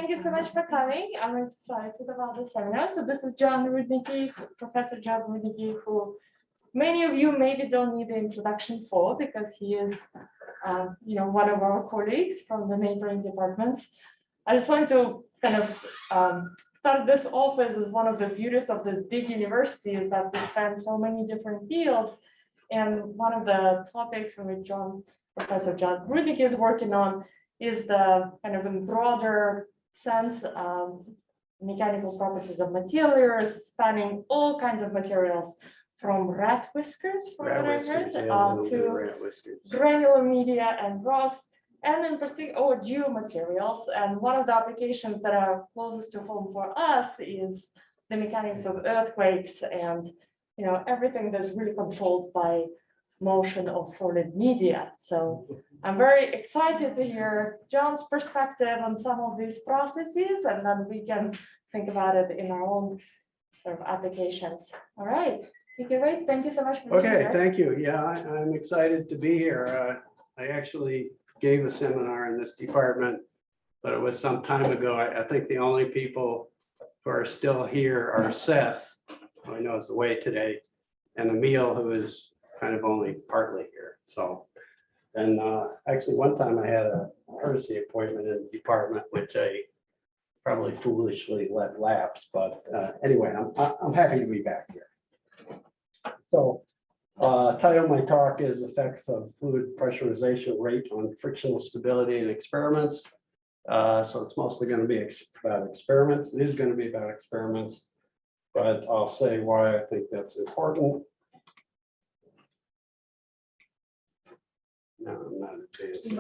thank you so much for coming. I'm excited about the seminar. So this is Rudnicki, Professor John Rudnicki, who many of you maybe don't need the introduction for because he is, one of our colleagues from the neighboring departments. I just want to kind of start this off as one of the beauties of this big university is that we span so many different fields. And one of the topics in which Professor John Rudnicki is working on is the kind of in broader sense mechanical properties of materials, spanning all kinds of materials from rat whiskers, from what I heard, to granular media and rocks, and in particular, geomaterials. And one of the applications that are closest to home for us is the mechanics of earthquakes and everything that's really controlled by motion of solid media. So I'm very excited to hear John's perspective on some of these processes, and then we can think about it in our own sort of applications. All right, great. Thank you so much for being here. Thank you. Yeah, I'm excited to be here. I actually gave a seminar in this department, but it was some time ago. I think the only people who are still here are Seth, who I know is away today, and Emil, who is kind of only partly here. So, and actually one time I had a courtesy appointment in the department, which I probably foolishly let lapse. But anyway, I'm happy to be back here. So, title of my talk is Effects of Fluid Pressurization Rate on Frictional Stability in Experiments. So it's mostly going to be about experiments. It is going to be about experiments, but I'll say why I think that's important. No, I'm not advancing.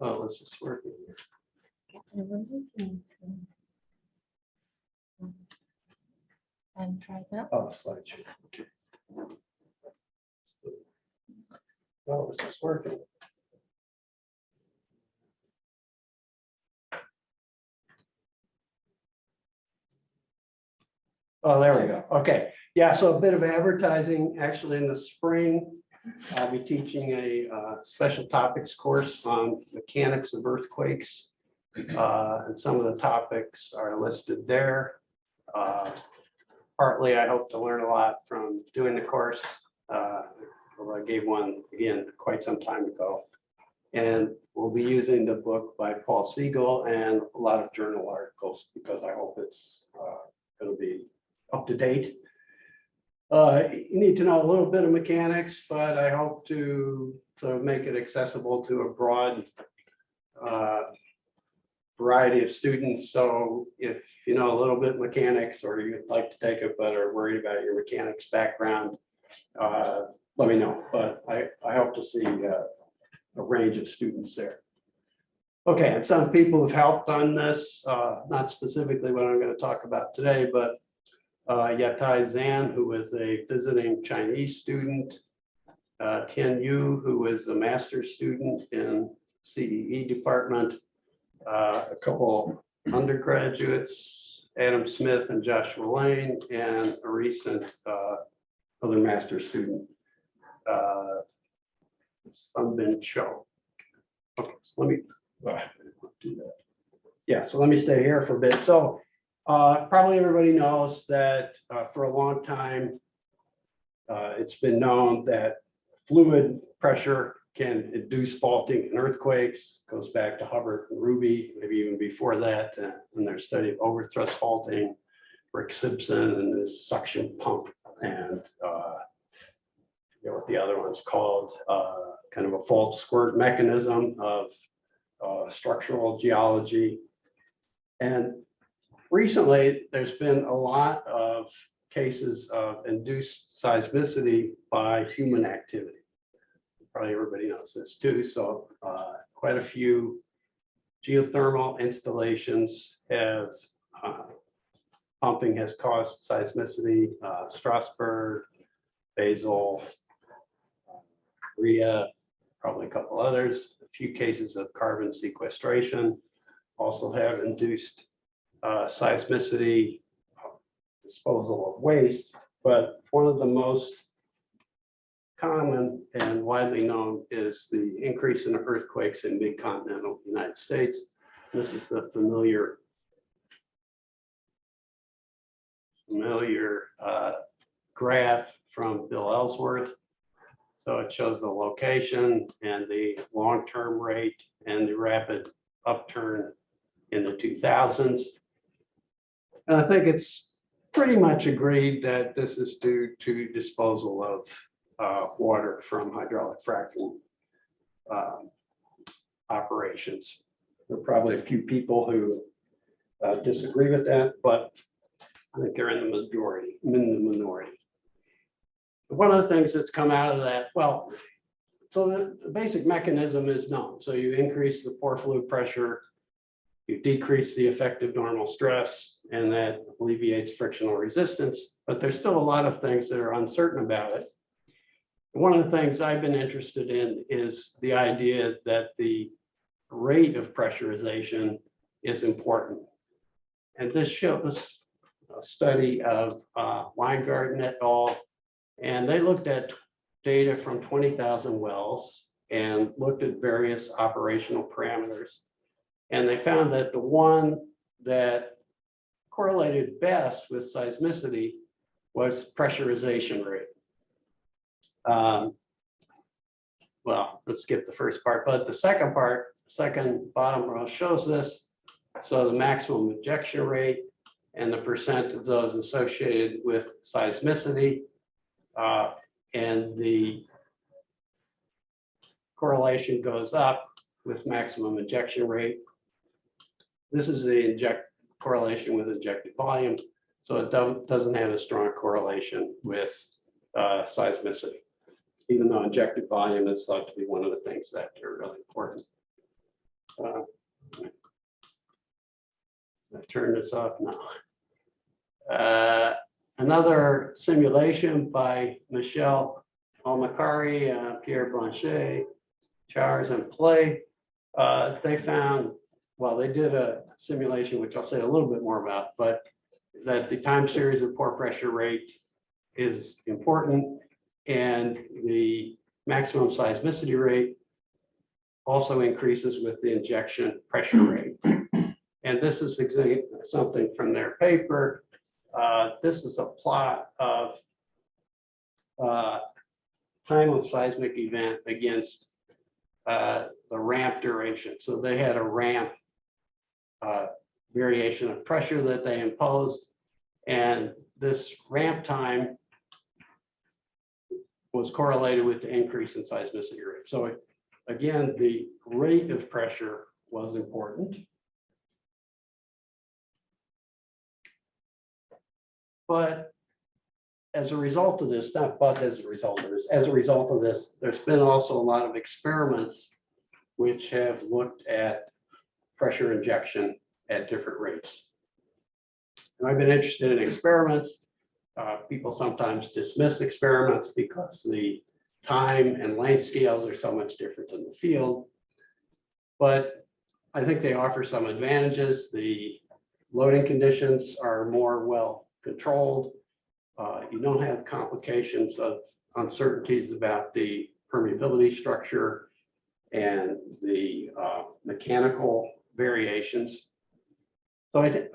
Oh, this is working here. And try that. Oh, slideshow. Okay. Oh, this is working. Oh, there we go. Okay. Yeah, so a bit of advertising. Actually, in the spring, I'll be teaching a special topics course on mechanics of earthquakes. And some of the topics are listed there. Partly, I hope to learn a lot from doing the course. I gave one, again, quite some time ago. And we'll be using the book by Paul Siegel and a lot of journal articles because I hope it's going to be up to date. You need to know a little bit of mechanics, but I hope to sort of make it accessible to a broad variety of students. So if you know a little bit of mechanics or you'd like to take it but are worried about your mechanics background, let me know. But I hope to see a range of students there. Okay, and some people have helped on this, not specifically what I'm going to talk about today, but Yatai Zhan, who was a visiting Chinese student, Tian Yu, who was a master's student in CEE department, a couple undergraduates, Adam Smith and Joshua Lane, and a recent other master's student, Sunbin Cho. Okay, so let me do that. Yeah, so let me stay here for a bit. So probably everybody knows that for a long time, it's been known that fluid pressure can induce faulting in earthquakes. Goes back to Hubbard and Ruby, maybe even before that, in their study of overthrust faulting, Rick Simpson and his suction pump, and what the other one's called, kind of a fault squirt mechanism of structural geology. And recently, there's been a lot of cases of induced seismicity by human activity. Probably everybody knows this too. So quite a few geothermal installations have, pumping has caused seismicity, Strasbourg, Basel, Korea, probably a couple others. A few cases of carbon sequestration also have induced seismicity, disposal of waste. But one of the most common and widely known is the increase in earthquakes in mid-continental United States. This is the familiar graph from Bill Ellsworth. So it shows the location and the long-term rate and the rapid upturn in the 2000s. And I think it's pretty much agreed that this is due to disposal of water from hydraulic fracking operations. There are probably a few people who disagree with that, but I think they're in the minority. One of the things that's come out of that, well, so the basic mechanism is known. So you increase the pore fluid pressure, you decrease the effective normal stress, and that alleviates frictional resistance. But there's still a lot of things that are uncertain about it. One of the things I've been interested in is the idea that the rate of pressurization is important. And this shows a study of Weingarten et al. And they looked at data from 20,000 wells and looked at various operational parameters. And they found that the one that correlated best with seismicity was pressurization rate. Well, let's skip the first part, but the second part, second bottom row shows this. So the maximum ejection rate and the percent of those associated with seismicity. And the correlation goes up with maximum ejection rate. This is the correlation with injected volume. So it doesn't have a strong correlation with seismicity, even though injected volume is thought to be one of the things that are really important. I turn this off now. Another simulation by Michel Almacari, Pierre Blanchet, Chars, and Play. They found, well, they did a simulation, which I'll say a little bit more about, but that the time series of pore pressure rate is important, and the maximum seismicity rate also increases with the injection pressure rate. And this is something from their paper. This is a plot of time of seismic event against the ramp duration. So they had a ramp variation of pressure that they imposed, and this ramp time was correlated with the increase in seismicity rate. So again, the rate of pressure was important. But as a result of this, as a result of this, there's been also a lot of experiments which have looked at pressure injection at different rates. And I've been interested in experiments. People sometimes dismiss experiments because the time and length scales are so much different than the field. But I think they offer some advantages. The loading conditions are more well controlled. You don't have complications of uncertainties about the permeability structure and the mechanical variations. So I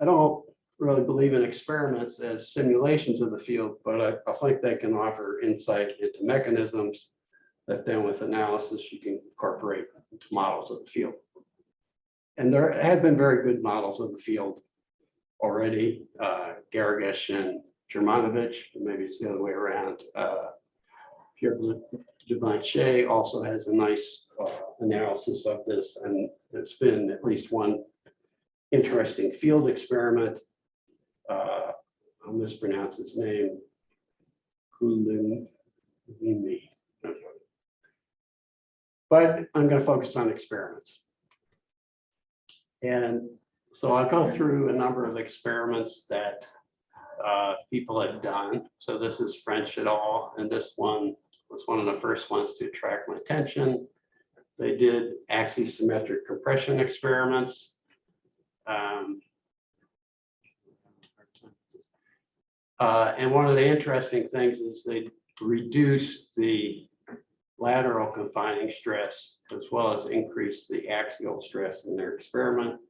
don't really believe in experiments as simulations of the field, but I think they can offer insight into mechanisms that then with analysis you can incorporate into models of the field. And there have been very good models of the field already. Garrigish and Germanovich, maybe it's the other way around. Pierre Blanchet also has a nice analysis of this, and there's been at least one interesting field experiment. I'll mispronounce his name. But I'm going to focus on experiments. And so I'll go through a number of experiments that people have done. So this is French et al. And this one was one of the first ones to attract my attention. They did axisymmetric compression experiments. And one of the interesting things is they reduce the lateral confining stress as well as increase the axial stress in their experiment.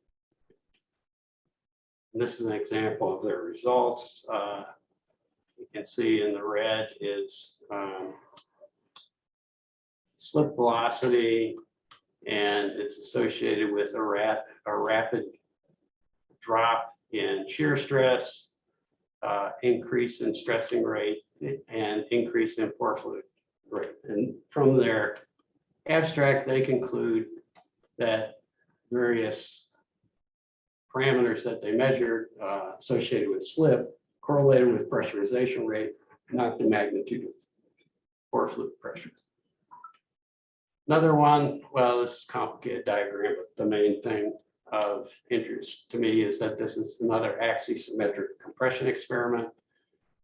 And this is an example of their results. You can see in the red is slip velocity, and it's associated with a rapid drop in shear stress, increase in stressing rate, and increase in pore fluid rate. And from their abstract, they conclude that various parameters that they measured associated with slip correlated with pressurization rate, not the magnitude of pore fluid pressure. Another one, well, this is a complicated diagram, but the main thing of interest to me is that this is another axisymmetric compression experiment,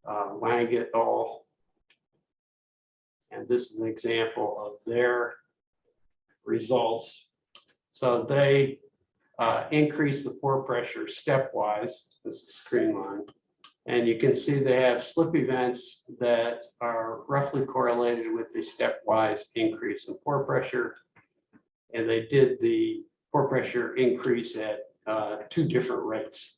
Wang et al. And this is an example of their results. So they increase the pore pressure stepwise. This is green line. And you can see they have slip events that are roughly correlated with the stepwise increase in pore pressure. And they did the pore pressure increase at 2 different rates.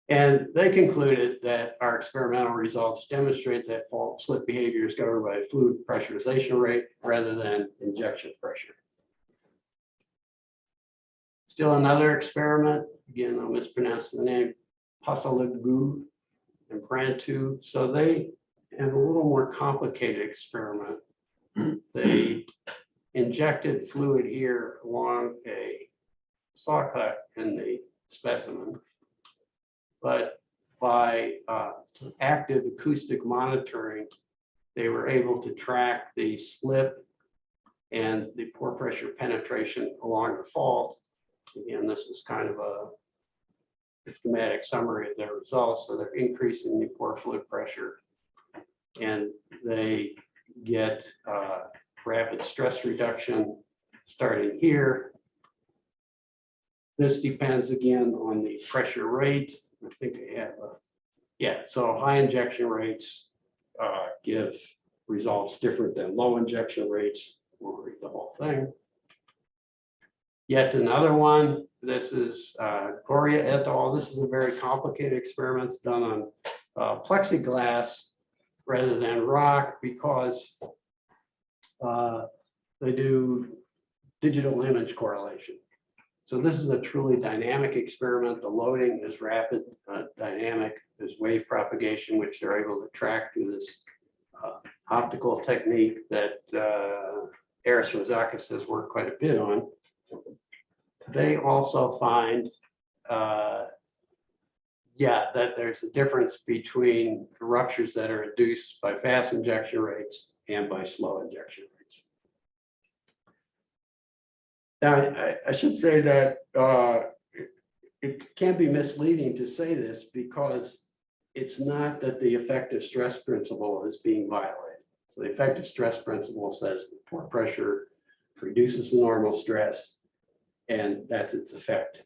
And they concluded that our experimental results demonstrate that fault slip behavior is governed by fluid pressurization rate rather than injection pressure. Still another experiment, again, I'll mispronounce the name, Pasaligu and Prantu. So they have a little more complicated experiment. They injected fluid here along a saw cut in the specimen, but by active acoustic monitoring, they were able to track the slip and the pore pressure penetration along the fault. Again, this is kind of a schematic summary of their results. So they're increasing the pore fluid pressure, and they get rapid stress reduction starting here. This depends again on the pressure rate. I think they have so high injection rates give results different than low injection rates. We'll read the whole thing. Yet another one, this is Goria et al. This is a very complicated experiment. It's done on plexiglass rather than rock because they do digital image correlation. So this is a truly dynamic experiment. The loading is rapid, dynamic. There's wave propagation, which they're able to track through this optical technique that Aris Razakis has worked quite a bit on. They also find, that there's a difference between ruptures that are induced by fast injection rates and by slow injection rates. Now, I should say that it can be misleading to say this because it's not that the effective stress principle is being violated. So the effective stress principle says the pore pressure reduces the normal stress, and that's its effect.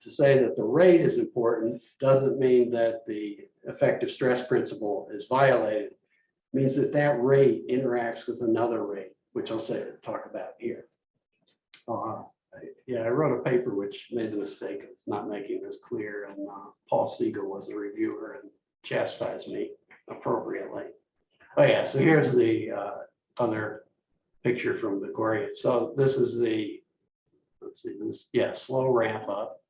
To say that the rate is important doesn't mean that the effective stress principle is violated. It means that that rate interacts with another rate, which I'll talk about here. I wrote a paper which made the mistake of not making this clear, and Paul Siegel was the reviewer and chastised me appropriately. Oh yeah, so here's the other picture from the Goria. So this is the, let's see, this, slow ramp up.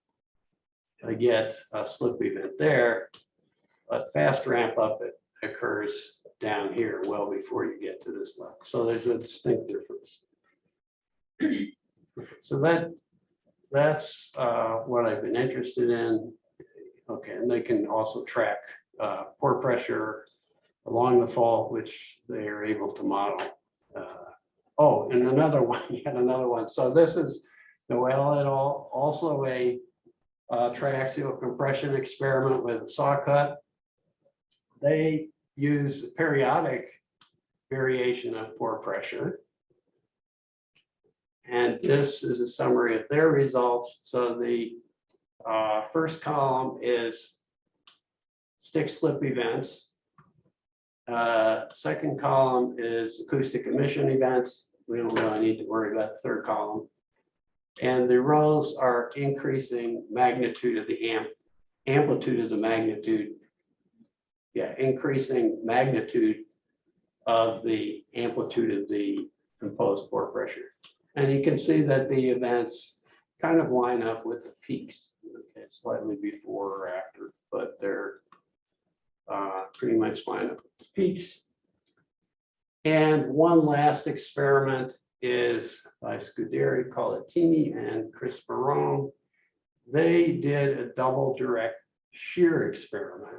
I get a slip event there, but fast ramp up it occurs down here well before you get to this level. So there's a distinct difference. So that's what I've been interested in. Okay, and they can also track pore pressure along the fault, which they are able to model. And another one, yet another one. So this is Noel et al., also a triaxial compression experiment with a saw cut. They use periodic variation of pore pressure. And this is a summary of their results. So the first column is stick slip events. Second column is acoustic emission events. We don't really need to worry about the third column. And the rows are increasing magnitude of the amplitude of the magnitude. Yeah, increasing magnitude of the amplitude of the imposed pore pressure. And you can see that the events kind of line up with the peaks, okay, slightly before or after, but they're pretty much line up with the peaks. And one last experiment is by Scuderi, Colatini, and Chris Barone. They did a double direct shear experiment.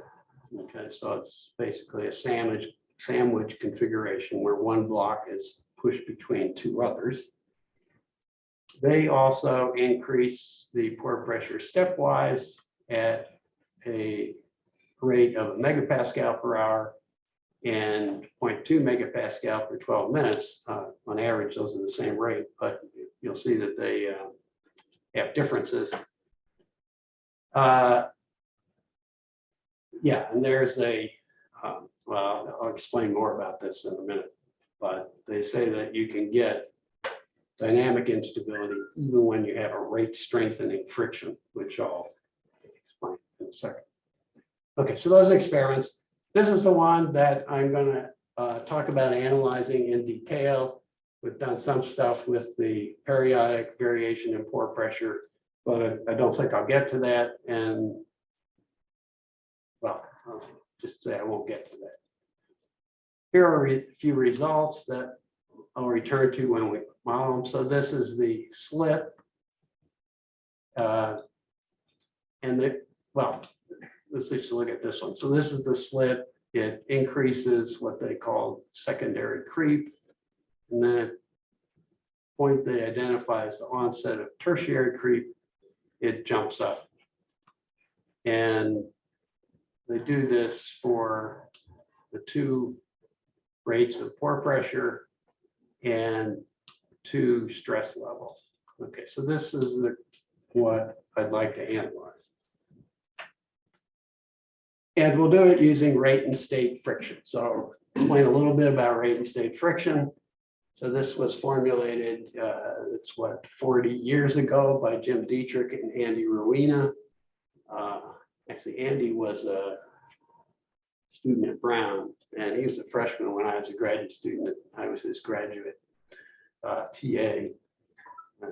Okay, so it's basically a sandwich configuration where one block is pushed between two others. They also increase the pore pressure stepwise at a rate of 1 megapascal per hour and 0.2 megapascal per 12 minutes. On average, those are the same rate, but you'll see that they have differences. Yeah, and there's a, well, I'll explain more about this in a minute, but they say that you can get dynamic instability even when you have a rate strengthening friction, which I'll explain in a second. Okay, so those experiments. This is the one that I'm going to talk about analyzing in detail. We've done some stuff with the periodic variation in pore pressure, but I don't think I'll get to that. And well, I'll just say I won't get to that. Here are a few results that I'll return to when we model them. So this is the slip. And well, let's just look at this one. So this is the slip. It increases what they call secondary creep. And then at the point they identify as the onset of tertiary creep, it jumps up. And they do this for the two rates of pore pressure and two stress levels. Okay, so this is what I'd like to analyze. And we'll do it using rate and state friction. So I'll explain a little bit about rate and state friction. So this was formulated, it's what, 40 years ago by Jim Dietrich and Andy Ruina. Actually, Andy was a student at Brown, and he was a freshman when I was a graduate student. I was his graduate TA. I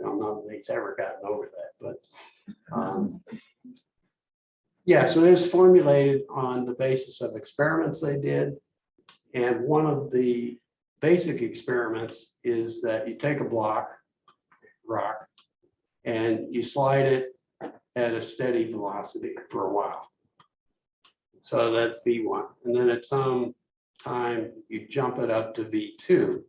don't know if he's ever gotten over that, but yeah, so it was formulated on the basis of experiments they did. And one of the basic experiments is that you take a rock, and you slide it at a steady velocity for a while. So that's V1. And then at some time, you jump it up to V2.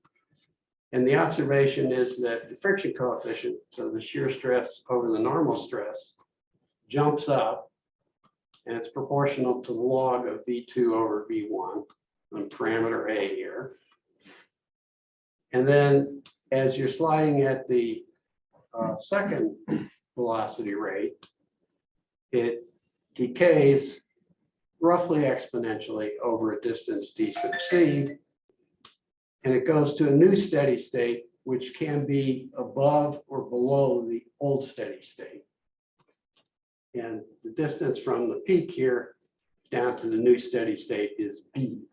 And the observation is that the friction coefficient, so the shear stress over the normal stress, jumps up, and it's proportional to the log of V2 over V1 on parameter A here. And then as you're sliding at the second velocity rate, it decays roughly exponentially over a distance d sub c, and it goes to a new steady state, which can be above or below the old steady state. And the distance from the peak here down to the new steady state is b.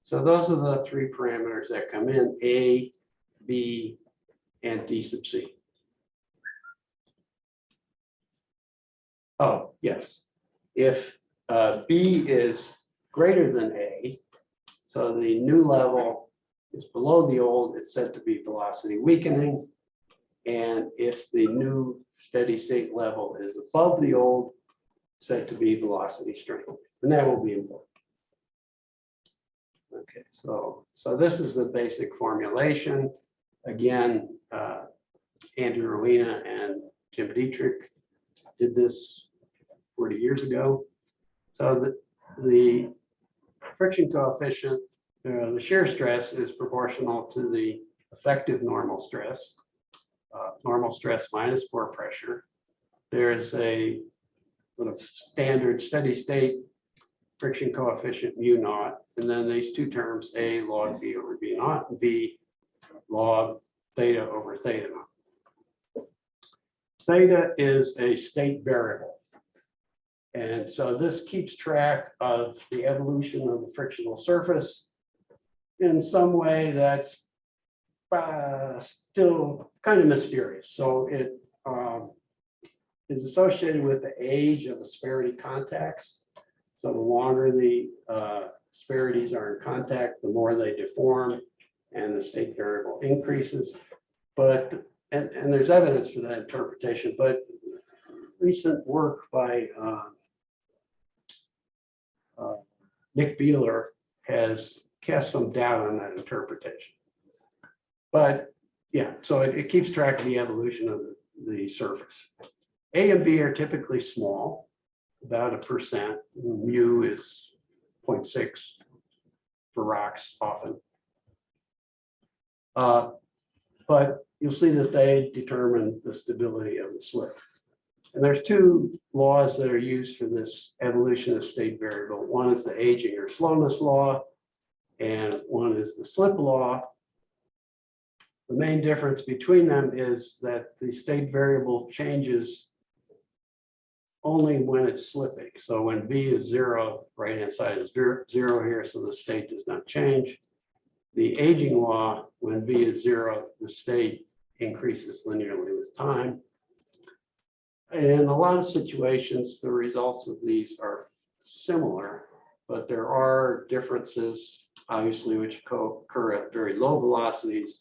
So those are the three parameters that come in, a, b, and d sub c. Oh, yes. If B is greater than A, so the new level is below the old, it's said to be velocity weakening. And if the new steady state level is above the old, it's said to be velocity strength. And that will be important. Okay, so this is the basic formulation. Again, Andrew Rowena and Jim Dietrich did this 40 years ago. So the friction coefficient, the shear stress is proportional to the effective normal stress minus pore pressure. There is a sort of standard steady state friction coefficient mu naught, and then these two terms, A log B over B naught, and B log theta over theta naught. Theta is a state variable. And so this keeps track of the evolution of the frictional surface in some way that's still kind of mysterious. So it is associated with the age of asperity contacts. So the longer the asperities are in contact, the more they deform and the state variable increases. But, and there's evidence for that interpretation, but recent work by Nick Beeler has cast some doubt on that interpretation. But yeah, so it keeps track of the evolution of the surface. A and B are typically small, about 1%. Mu is 0.6 for rocks often. But you'll see that they determine the stability of the slip. And there's two laws that are used for this evolution of state variable. One is the aging or slowness law, and one is the slip law. The main difference between them is that the state variable changes only when it's slipping. So when B is 0, right-hand side is 0 here, so the state does not change. The aging law, when B is 0, the state increases linearly with time. In a lot of situations, the results of these are similar, but there are differences, obviously, which occur at very low velocities.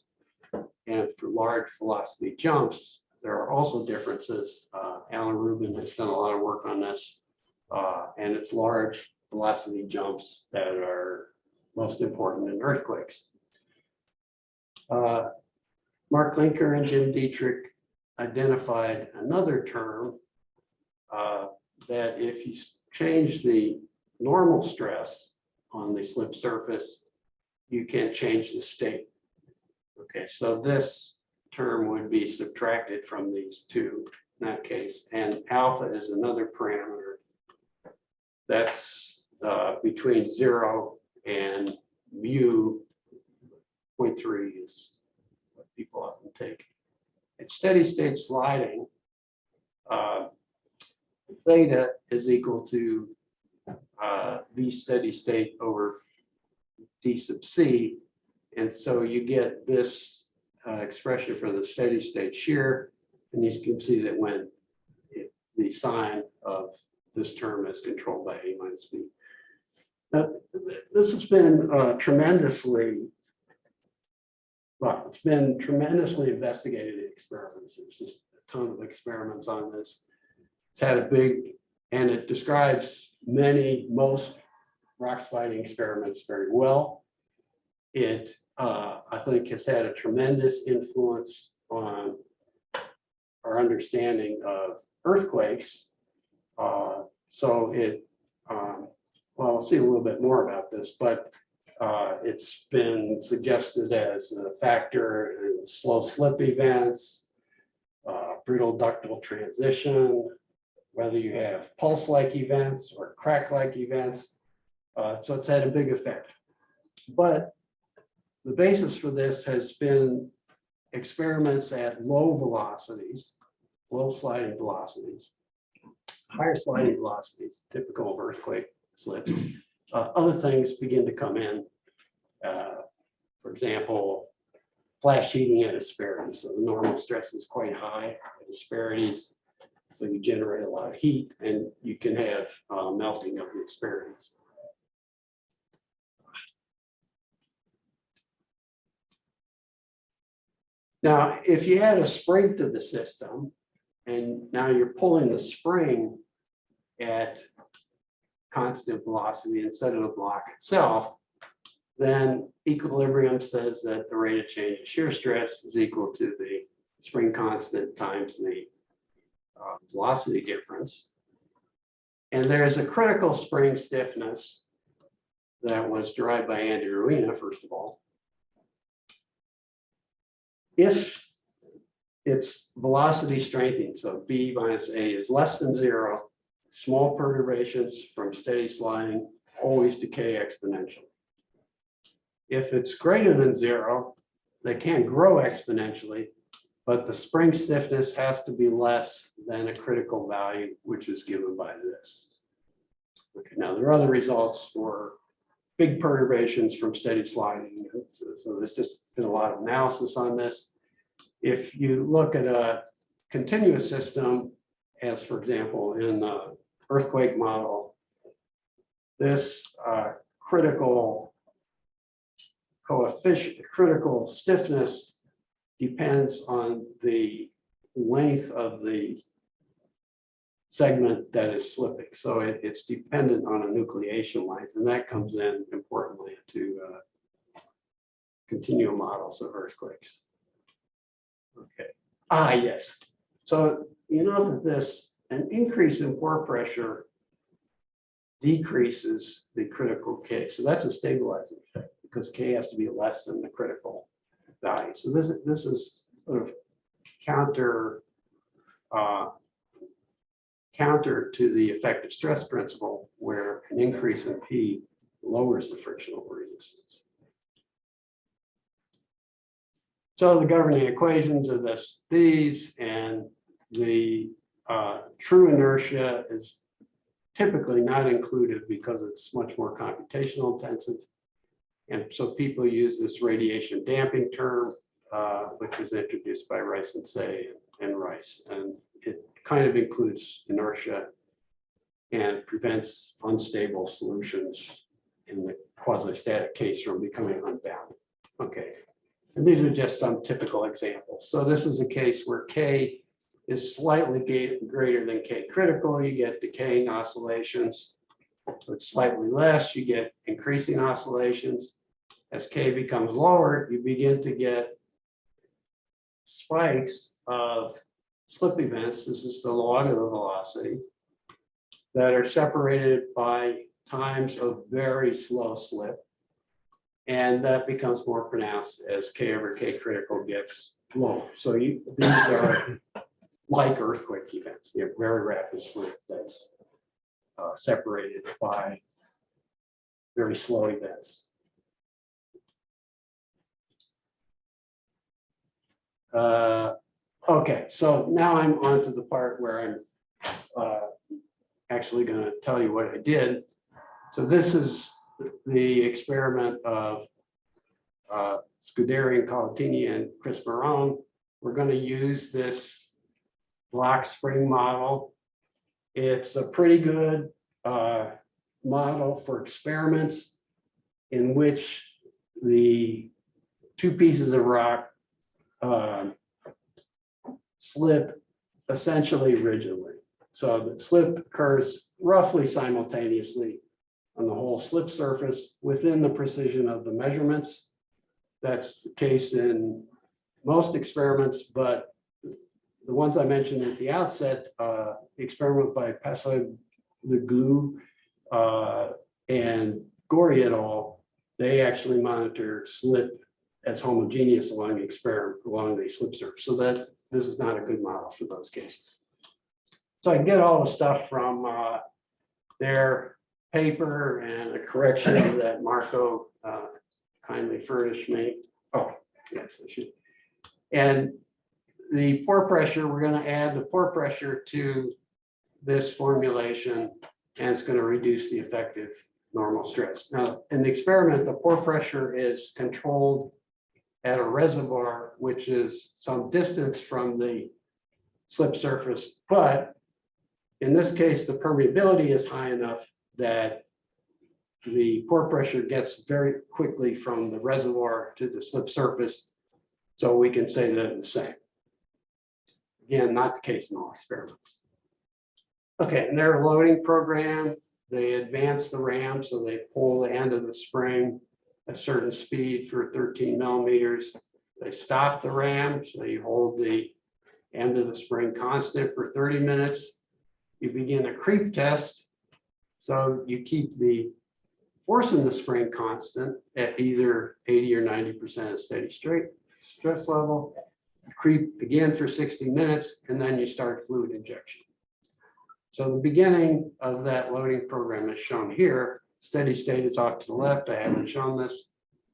And for large velocity jumps, there are also differences. Alan Rubin has done a lot of work on this, and it's large velocity jumps that are most important in earthquakes. Mark Linker and Jim Dietrich identified another term that if you change the normal stress on the slip surface, you can change the state. Okay, so this term would be subtracted from these two in that case, and alpha is another parameter that's between 0 and mu 0.3 is what people often take. At steady state sliding, theta is equal to V steady state over D sub C. And so you get this expression for the steady state shear. And you can see that when the sign of this term is controlled by A minus B. Now, this has been tremendously investigated in experiments. There's just a ton of experiments on this. It's had a big, and it describes most rock sliding experiments very well. It, I think, has had a tremendous influence on our understanding of earthquakes. So it, well, we'll see a little bit more about this, but it's been suggested as a factor in slow slip events, brittle ductile transition, whether you have pulse-like events or crack-like events. So it's had a big effect. But the basis for this has been experiments at low velocities, low sliding velocities, higher sliding velocities, typical of earthquake slips. Other things begin to come in. For example, flash heating at asperities. So the normal stress is quite high at asperities. So you generate a lot of heat and you can have melting of the asperities. Now, if you add a spring to the system, and now you're pulling the spring at constant velocity instead of the block itself, then equilibrium says that the rate of change of shear stress is equal to the spring constant times the velocity difference. And there's a critical spring stiffness that was derived by Andy Ruina, first of all. If it's velocity strengthening, so B minus A is less than 0, small perturbations from steady sliding always decay exponentially. If it's greater than 0, they can grow exponentially, but the spring stiffness has to be less than a critical value, which is given by this. Okay, now there are other results for big perturbations from steady sliding. So there's just been a lot of analysis on this. If you look at a continuous system, as for example, in the earthquake model, this critical coefficient, critical stiffness depends on the length of the segment that is slipping. So it's dependent on a nucleation length, and that comes in importantly to continuum models of earthquakes. Okay. Yes. So you know that an increase in pore pressure decreases the critical K. So that's a stabilizing effect because K has to be less than the critical value. So this is sort of counter to the effective stress principle, where an increase in P lowers the frictional resistance. So the governing equations are these, and the true inertia is typically not included because it's much more computational intensive. And so people use this radiation damping term, which was introduced by Rice and Say and Rice. And it kind of includes inertia and prevents unstable solutions in the quasi-static case from becoming unbound. Okay, and these are just some typical examples. So this is a case where K is slightly greater than K critical, you get decaying oscillations. If it's slightly less, you get increasing oscillations. As K becomes lower, you begin to get spikes of slip events. This is the log of the velocity that are separated by times of very slow slip. And that becomes more pronounced as K over K critical gets lower. So these are like earthquake events. You have very rapid slip that's separated by very slow events. Okay, so now I'm on to the part where I'm actually going to tell you what I did. So this is the experiment of Scuderi and Colatini and Chris Marone. We're going to use this block spring model. It's a pretty good model for experiments in which the two pieces of rock slip essentially rigidly. So the slip occurs roughly simultaneously on the whole slip surface within the precision of the measurements. That's the case in most experiments, but the ones I mentioned at the outset, the experiment by Passoy-Leglue and Gori et al., they actually monitor slip as homogeneous along the slip surface. So that this is not a good model for those cases. So I get all the stuff from their paper and a correction that Marco kindly furnished me. Oh, yes, I should. And the pore pressure, we're going to add the pore pressure to this formulation, and it's going to reduce the effective normal stress. Now, in the experiment, the pore pressure is controlled at a reservoir, which is some distance from the slip surface. But in this case, the permeability is high enough that the pore pressure gets very quickly from the reservoir to the slip surface. So we can say that it's the same. Again, not the case in all experiments. Okay, and their loading program, they advance the ram, so they pull the end of the spring at a certain speed for 13 millimeters. They stop the ram, so you hold the end of the spring constant for 30 minutes. You begin a creep test, so you keep the force in the spring constant at either 80 or 90% of steady stress level. Creep again for 60 minutes, and then you start fluid injection. So the beginning of that loading program is shown here. steady state is off to the left. I haven't shown this.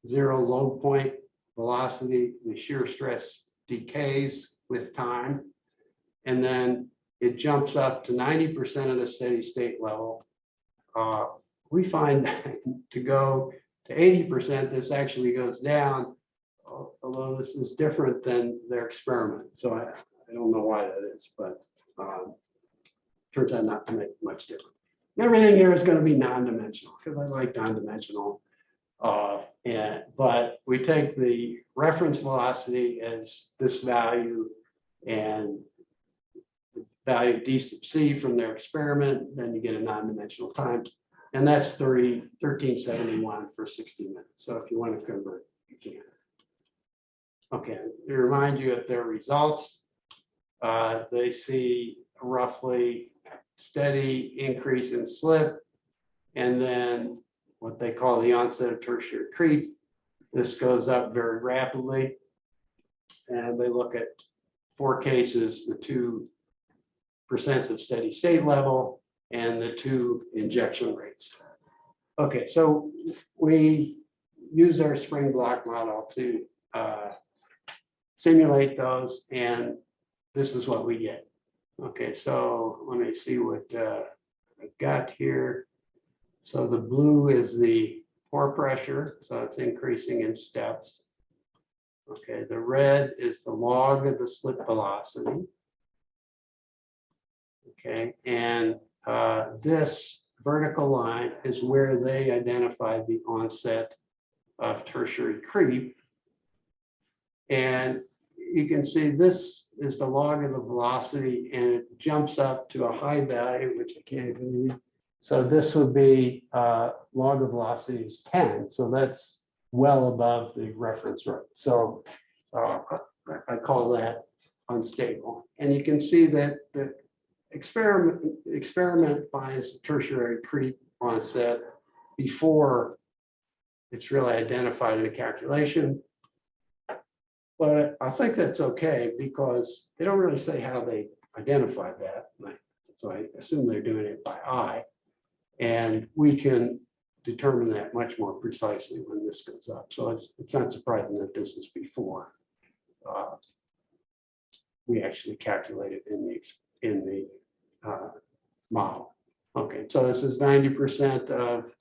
Zero low point velocity, the shear stress decays with time. And then it jumps up to 90% of the steady state level. We find that to go to 80%, this actually goes down, although this is different than their experiment. So I don't know why that is, but turns out not to make much difference. Everything here is going to be non-dimensional because I like non-dimensional. But we take the reference velocity as this value and the value of d sub c from their experiment, then you get a non-dimensional time. And that's 1371 for 60 minutes. So if you want to convert, you can. Okay, to remind you of their results, they see a roughly steady increase in slip, and then what they call the onset of tertiary creep. This goes up very rapidly. And they look at 4 cases, the 2% of steady state level and the 2 injection rates. Okay, so we use our spring block model to simulate those, and this is what we get. Okay, so let me see what I've got here. So the blue is the pore pressure, so it's increasing in steps. Okay, the red is the log of the slip velocity. Okay, and this vertical line is where they identified the onset of tertiary creep. And you can see this is the log of the velocity, and it jumps up to a high value, which I can't even read. So this would be log of velocity is 10. So that's well above the reference rate. So I call that unstable. And you can see that the experiment finds tertiary creep onset before it's really identified in a calculation. But I think that's okay because they don't really say how they identified that. So I assume they're doing it by eye. And we can determine that much more precisely when this goes up. So it's not surprising that this is before we actually calculated in the model. Okay, so this is 90% of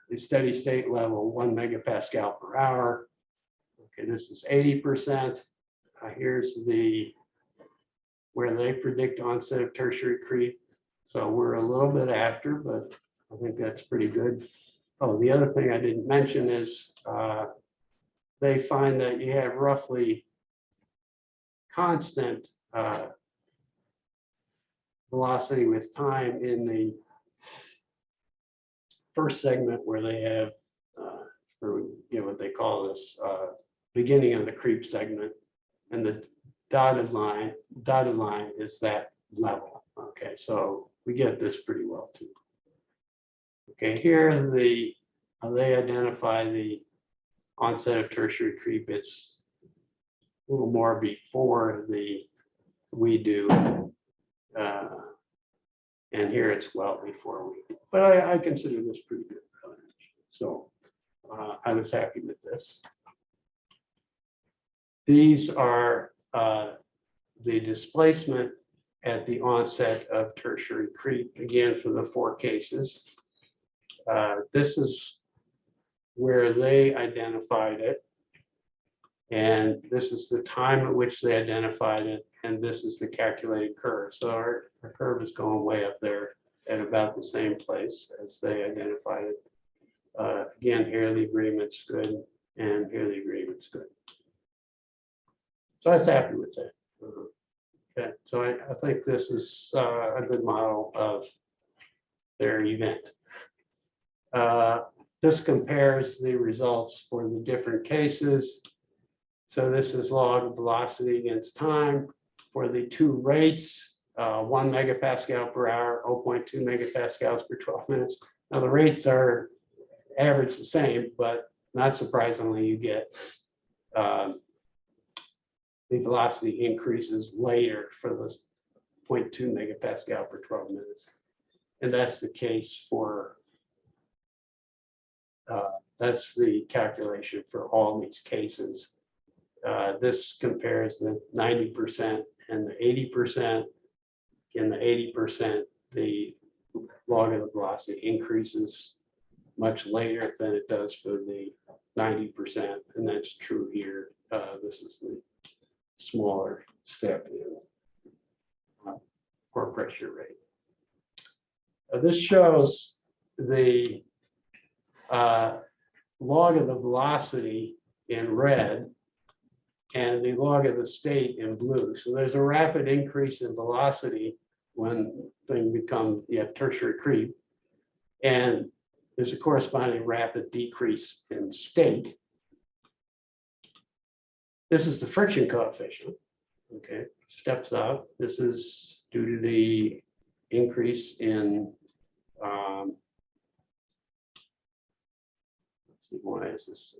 the steady state level, 1 megapascal per hour. Okay, this is 80%. Here's where they predict onset of tertiary creep. So we're a little bit after, but I think that's pretty good. Oh, the other thing I didn't mention is they find that you have roughly constant velocity with time in the first segment where they have, what they call this beginning of the creep segment, and the dotted line is that level. Okay, so we get this pretty well too. Okay, here's they identify the onset of tertiary creep. It's a little more before we do, and here it's well before we do. But I consider this pretty good. So I was happy with this. These are the displacement at the onset of tertiary creep, again for the 4 cases. This is where they identified it, and this is the time at which they identified it, and this is the calculated curve. So our curve is going way up there at about the same place as they identified it. Again, here the agreement's good, and here the agreement's good. So I was happy with that. Okay, so I think this is a good model of their event. This compares the results for the different cases. So this is log of velocity against time for the 2 rates, 1 megapascal per hour, 0.2 megapascals per 12 minutes. Now the rates are average the same, but not surprisingly, you get the velocity increases later for this 0.2 megapascal per 12 minutes. And that's the case for, that's the calculation for all these cases. This compares the 90% and the 80%. In the 80%, the log of the velocity increases much later than it does for the 90%, and that's true here. This is the smaller step in pore pressure rate. This shows the log of the velocity in red and the log of the state in blue. So there's a rapid increase in velocity when things become, you have tertiary creep, and there's a corresponding rapid decrease in state. This is the friction coefficient, okay, steps up. This is due to the increase in, let's see, why is this?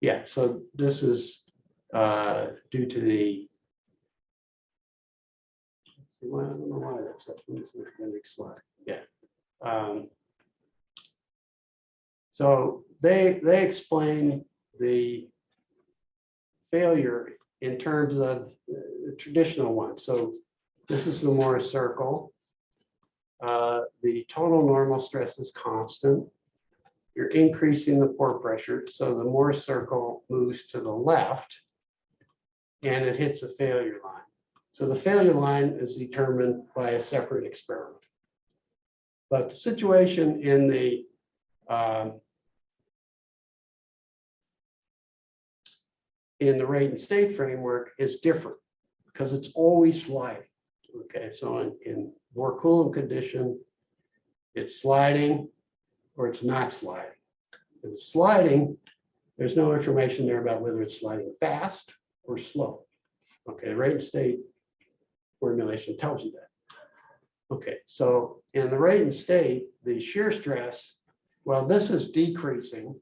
Yeah, so this is due to the, let's see, well, I don't know why that's up. This is the next slide. Yeah. So they explain the failure in terms of the traditional one. So this is the Morse circle. The total normal stress is constant. You're increasing the pore pressure. So the Morse circle moves to the left and it hits a failure line. So the failure line is determined by a separate experiment. But the situation in the rate and state framework is different because it's always sliding. Okay, so in more Coulomb condition, it's sliding or it's not sliding. If it's sliding, there's no information there about whether it's sliding fast or slow. Okay, rate and state formulation tells you that. Okay, so in the rate and state, the shear stress, well, this is decreasing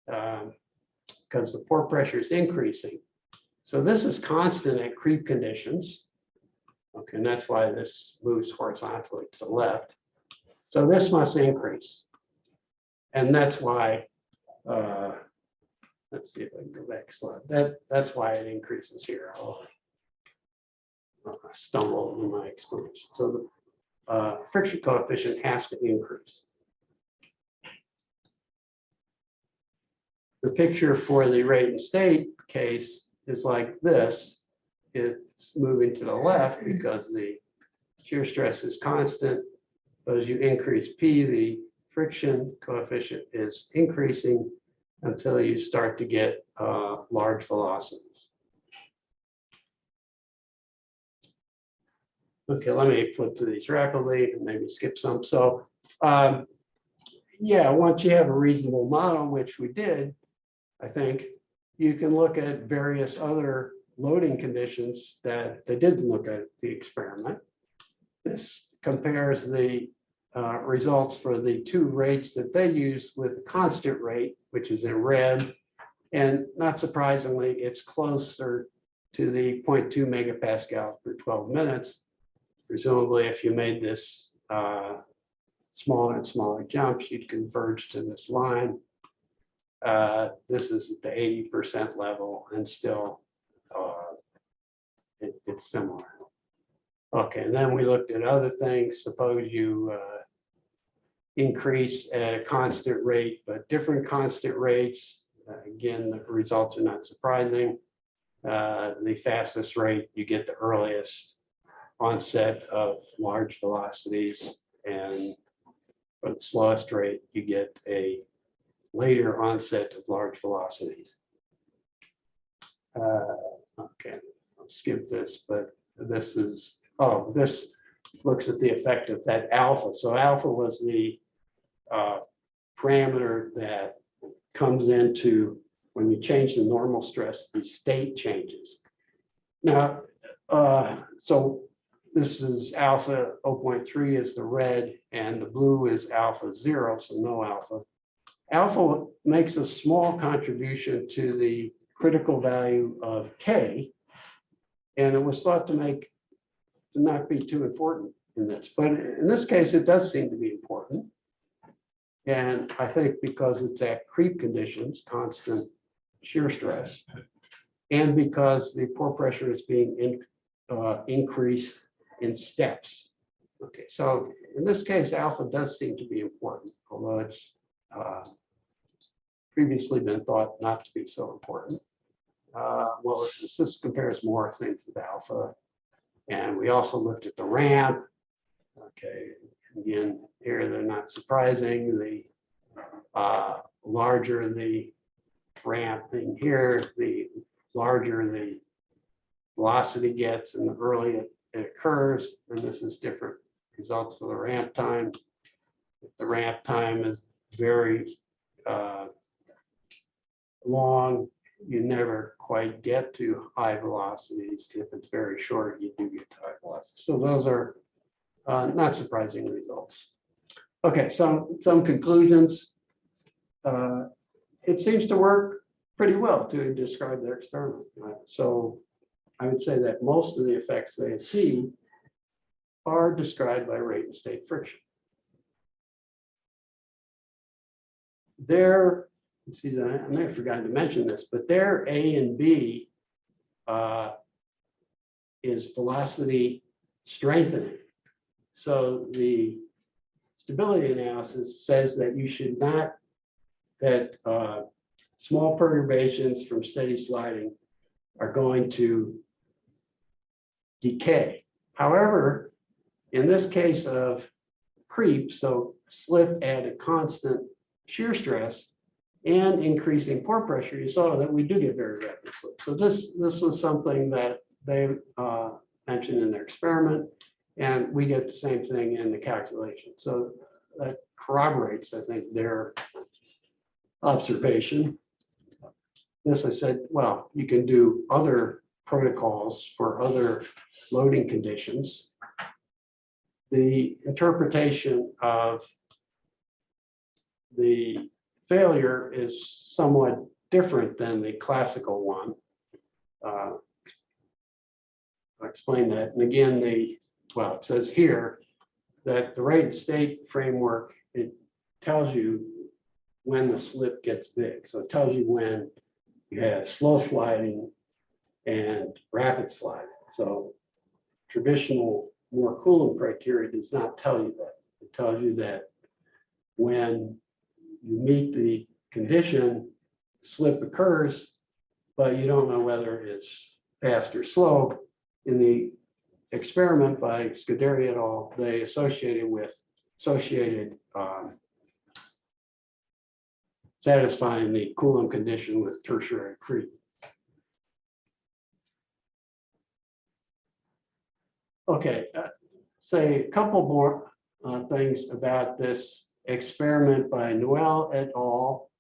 because the pore pressure is increasing. So this is constant at creep conditions. Okay, and that's why this moves horizontally to the left. So this must increase. And that's why, let's see if I can go back a slide. That's why it increases here. I'll stumble in my explanation. So the friction coefficient has to increase. The picture for the rate and state case is like this. It's moving to the left because the shear stress is constant, but as you increase P, the friction coefficient is increasing until you start to get large velocities. Okay, let me flip to these rapidly and maybe skip some. So yeah, once you have a reasonable model, which we did, I think, you can look at various other loading conditions that they didn't look at the experiment. This compares the results for the two rates that they use with the constant rate, which is in red. And not surprisingly, it's closer to the 0.2 megapascal per 12 minutes. Presumably, if you made this smaller and smaller jumps, you'd converge to this line. This is at the 80% level and still it's similar. Okay, and then we looked at other things. Suppose you increase at a constant rate, but different constant rates. Again, the results are not surprising. The fastest rate, you get the earliest onset of large velocities, and for the slowest rate, you get a later onset of large velocities. Okay, I'll skip this, but this is, oh, this looks at the effect of that alpha. So alpha was the parameter that comes into when you change the normal stress, the state changes. Now, so this is alpha 0.3 is the red and the blue is alpha 0, so no alpha. Alpha makes a small contribution to the critical value of K, and it was thought to make to not be too important in this, but in this case, it does seem to be important. And I think because it's at creep conditions, constant shear stress, and because the pore pressure is being increased in steps. Okay, so in this case, alpha does seem to be important, although it's previously been thought not to be so important. Well, this compares more things with alpha. And we also looked at the ramp. Okay, again, here they're not surprising. The larger the ramp thing here, the larger the velocity gets and the earlier it occurs. And this is different results for the ramp time. If the ramp time is very long, you never quite get to high velocities. If it's very short, you do get to high velocities. So those are not surprising results. Okay, some conclusions. It seems to work pretty well to describe their experiment. So I would say that most of the effects they see are described by rate and state friction. Their, see, I may have forgotten to mention this, but their A and B is velocity strengthening. So the stability analysis says that you should not, that small perturbations from steady sliding are going to decay. However, in this case of creep, so slip at a constant shear stress and increasing pore pressure, you saw that we do get very rapid slip. So this was something that they mentioned in their experiment, and we get the same thing in the calculation. So that corroborates, I think, their observation. This, I said, well, you can do other protocols for other loading conditions. The interpretation of the failure is somewhat different than the classical one. I'll explain that. And again, well, it says here that the rate and state framework, it tells you when the slip gets big. So it tells you when you have slow sliding and rapid sliding. So traditional Moore Coulomb criteria does not tell you that. It tells you that when you meet the condition, slip occurs, but you don't know whether it's fast or slow. In the experiment by Scuderi et al., they associated satisfying the Coulomb condition with tertiary creep. Okay, say a couple more things about this experiment by Noel et al.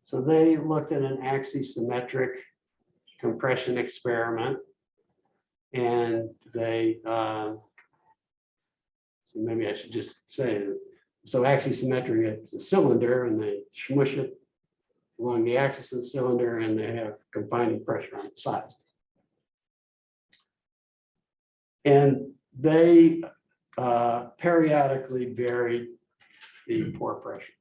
So they looked at an axisymmetric compression experiment, and they, so maybe I should just say, so axisymmetric, it's a cylinder, and they smush it along the axis of the cylinder, and they have confining pressure on the sides. And they periodically varied the pore pressure.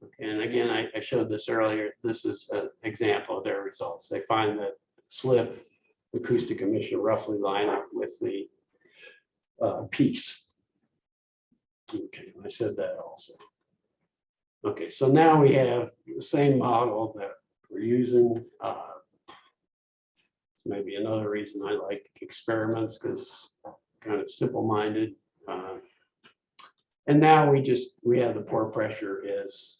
Okay, and again, I showed this earlier. This is an example of their results. They find that slip, acoustic emission roughly line up with the peaks. Okay, I said that also. Okay, so now we have the same model that we're using. Maybe another reason I like experiments, because kind of simple-minded. And now we have the pore pressure is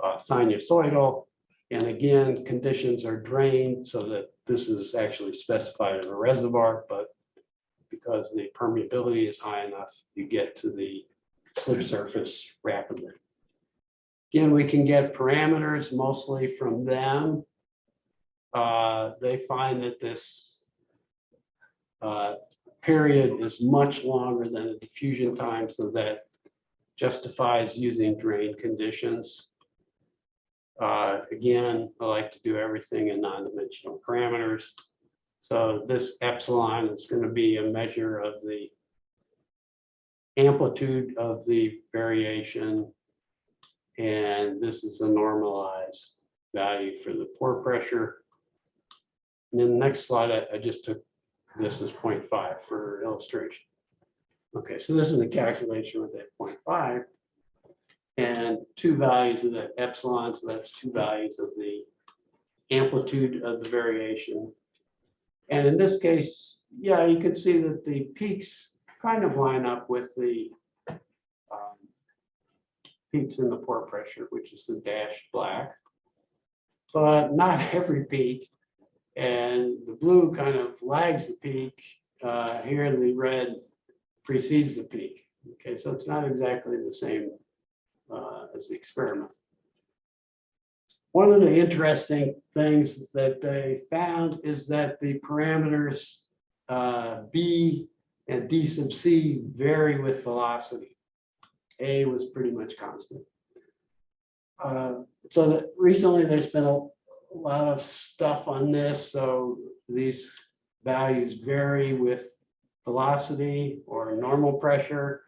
sinusoidal, and again, conditions are drained so that this is actually specified in a reservoir, but because the permeability is high enough, you get to the slip surface rapidly. Again, we can get parameters mostly from them. They find that this period is much longer than the diffusion time, so that justifies using drain conditions. Again, I like to do everything in non-dimensional parameters. So this epsilon is going to be a measure of the amplitude of the variation. And this is a normalized value for the pore pressure. And then the next slide, I just took this as 0.5 for illustration. Okay, so this is a calculation with that 0.5 and two values of that epsilon. So that's two values of the amplitude of the variation. And in this case, yeah, you can see that the peaks kind of line up with the peaks in the pore pressure, which is the dashed black, but not every peak. And the blue kind of lags the peak. Here the red precedes the peak. Okay, so it's not exactly the same as the experiment. One of the interesting things that they found is that the parameters B and D sub C vary with velocity. A was pretty much constant. So that recently there's been a lot of stuff on this. So these values vary with velocity or normal pressure.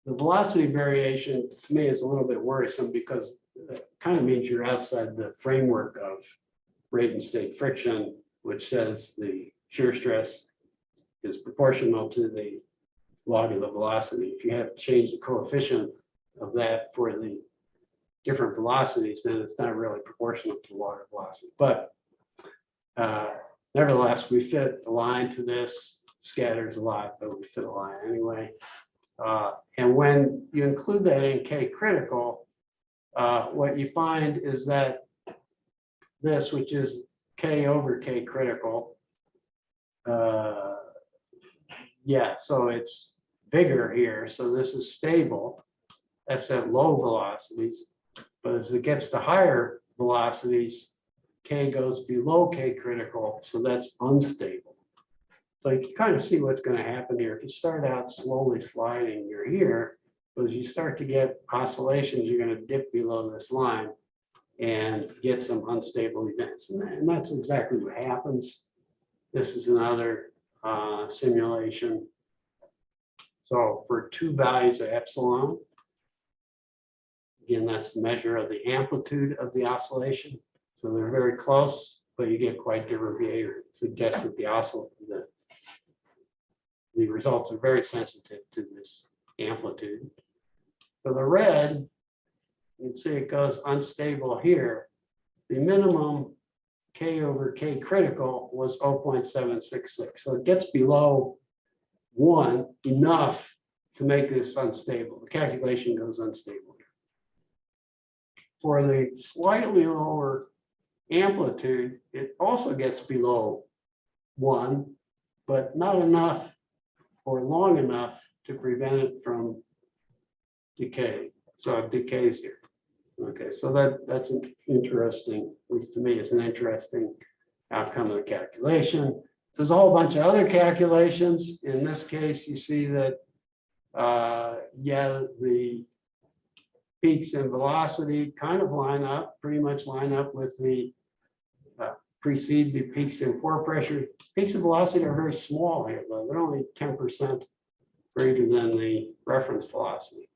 The velocity variation to me is a little bit worrisome because it kind of means you're outside the framework of rate and state friction, which says the shear stress is proportional to the log of the velocity. If you have to change the coefficient of that for the different velocities, then it's not really proportional to the log of velocity. But nevertheless, we fit a line to this, scatters a lot, but we fit a line anyway. And when you include that in K critical, what you find is that this, which is K over K critical, yeah, so it's bigger here. So this is stable. That's at low velocities. But as it gets to higher velocities, K goes below K critical. So that's unstable. So you can kind of see what's going to happen here. If you start out slowly sliding, you're here. But as you start to get oscillations, you're going to dip below this line and get some unstable events. And that's exactly what happens. This is another simulation. So for two values of epsilon, again, that's the measure of the amplitude of the oscillation. So they're very close, but you get quite different behavior. It suggests that the results are very sensitive to this amplitude. For the red, you can see it goes unstable here. The minimum K over K critical was 0.766. So it gets below 1 enough to make this unstable. The calculation goes unstable. For the slightly lower amplitude, it also gets below 1, but not enough or long enough to prevent it from decay. So it decays here. Okay, so that's an interesting, at least to me, it's an interesting outcome of the calculation. So there's a whole bunch of other calculations. In this case, you see that, yeah, the peaks in velocity kind of pretty much line up with the precede the peaks in pore pressure. Peaks in velocity are very small here, though. They're only 10% greater than the reference velocity.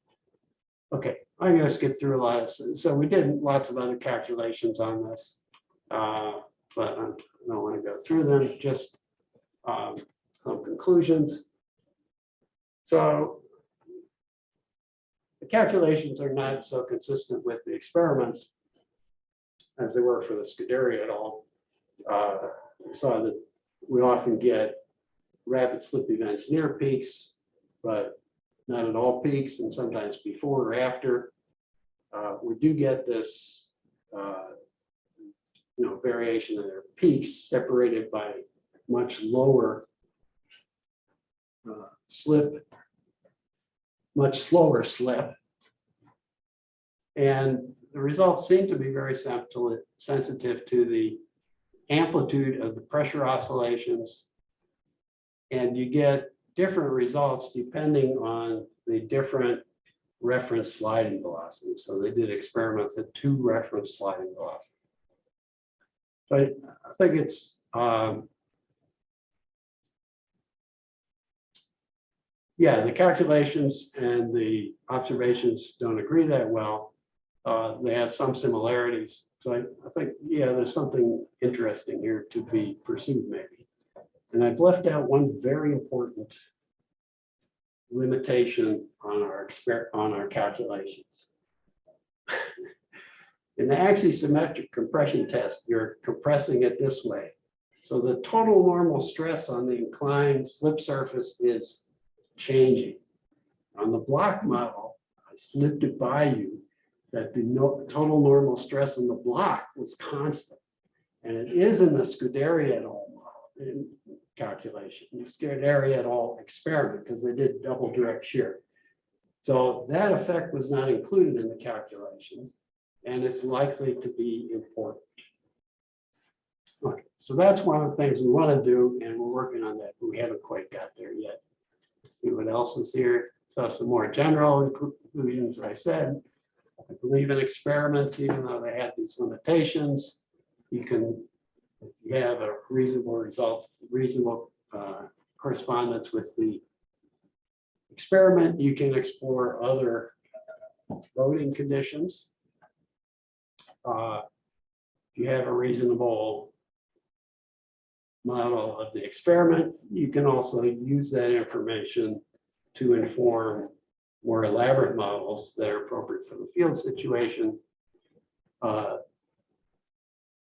Okay, I'm going to skip through a lot of this. So we did lots of other calculations on this, but I don't want to go through them, just some conclusions. So the calculations are not so consistent with the experiments as they were for the Scuderia at all. We saw that we often get rapid slip events near peaks, but not at all peaks, and sometimes before or after. We do get this, variation in their peaks separated by much lower slip, much slower slip. And the results seem to be very sensitive to the amplitude of the pressure oscillations. And you get different results depending on the different reference sliding velocities. So they did experiments at 2 reference sliding velocities. So I think it's, yeah, the calculations and the observations don't agree that well. They have some similarities. So I think, yeah, there's something interesting here to be pursued maybe. And I've left out one very important limitation on our calculations. In the axisymmetric compression test, you're compressing it this way. So the total normal stress on the inclined slip surface is changing. On the block model, I slipped it by you that the total normal stress on the block was constant. And it is in the Scuderi et al. Model in calculation, the Scuderi et al. Experiment, because they did double direct shear. So that effect was not included in the calculations, and it's likely to be important. Okay, so that's one of the things we want to do, and we're working on that, but we haven't quite got there yet. Let's see what else is here. So some more general conclusions, as I said. I believe in experiments, even though they had these limitations. You can, if you have a reasonable result, reasonable correspondence with the experiment, you can explore other loading conditions. If you have a reasonable model of the experiment, you can also use that information to inform more elaborate models that are appropriate for the field situation.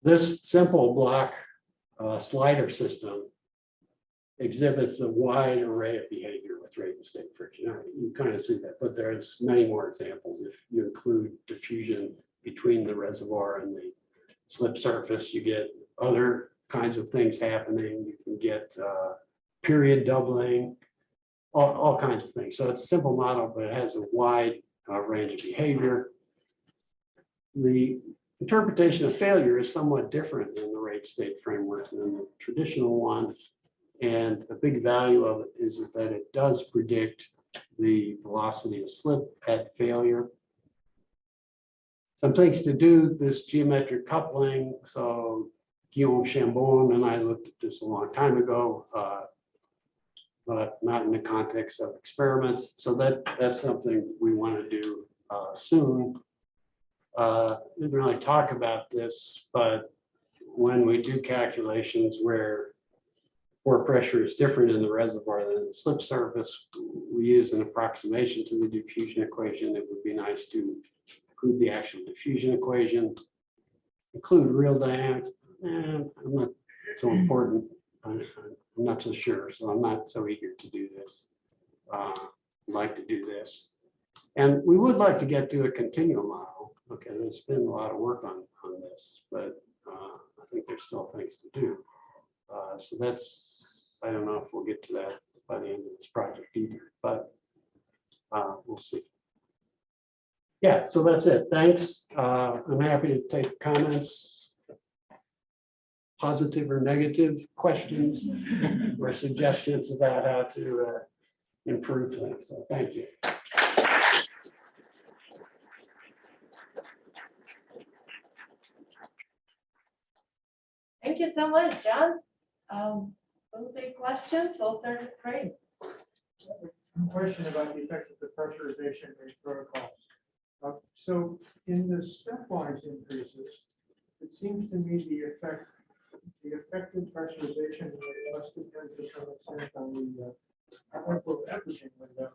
This simple block slider system exhibits a wide array of behavior with rate and state friction. You kind of see that, but there's many more examples. If you include diffusion between the reservoir and the slip surface, you get other kinds of things happening. You can get period doubling, all kinds of things. So it's a simple model, but it has a wide range of behavior. The interpretation of failure is somewhat different in the rate state framework than the traditional one. And a big value of it is that it does predict the velocity of slip at failure. Some things to do this geometric coupling. So Guillaume Chambon and I looked at this a long time ago, but not in the context of experiments. So that's something we want to do soon. Didn't really talk about this, but when we do calculations where pore pressure is different in the reservoir than the slip surface, we use an approximation to the diffusion equation. It would be nice to include the actual diffusion equation, include real dynamics. I'm not so important. I'm not so sure, so I'm not so eager to do this. I'd like to do this. And we would like to get to a continuum model. Okay, there's been a lot of work on this, but I think there's still things to do. So that's, I don't know if we'll get to that by the end of this project either, but we'll see. Yeah, so that's it. Thanks. I'm happy to take comments, positive or negative questions or suggestions about how to improve things. So thank you. Thank you so much, John. We'll take questions. We'll start with Craig. One question about the effect of the pressurization rate protocols. So in the stepwise increases, it seems to me the effective pressurization rate must depend to some extent on the averaging window.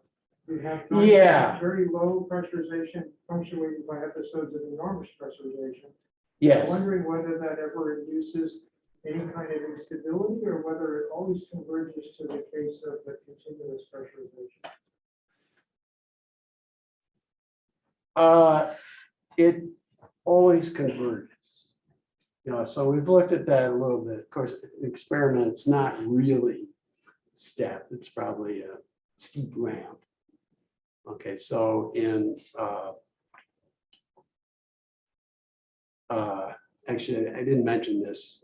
You have very low pressurization punctuated by episodes of enormous pressurization. Yes. I'm wondering whether that ever induces any kind of instability or whether it always converges to the case of the continuous pressurization. It always converges. You know, so we've looked at that a little bit. Of course, the experiment, it's not really step, it's probably a steep ramp. Okay, so in actually, I didn't mention this,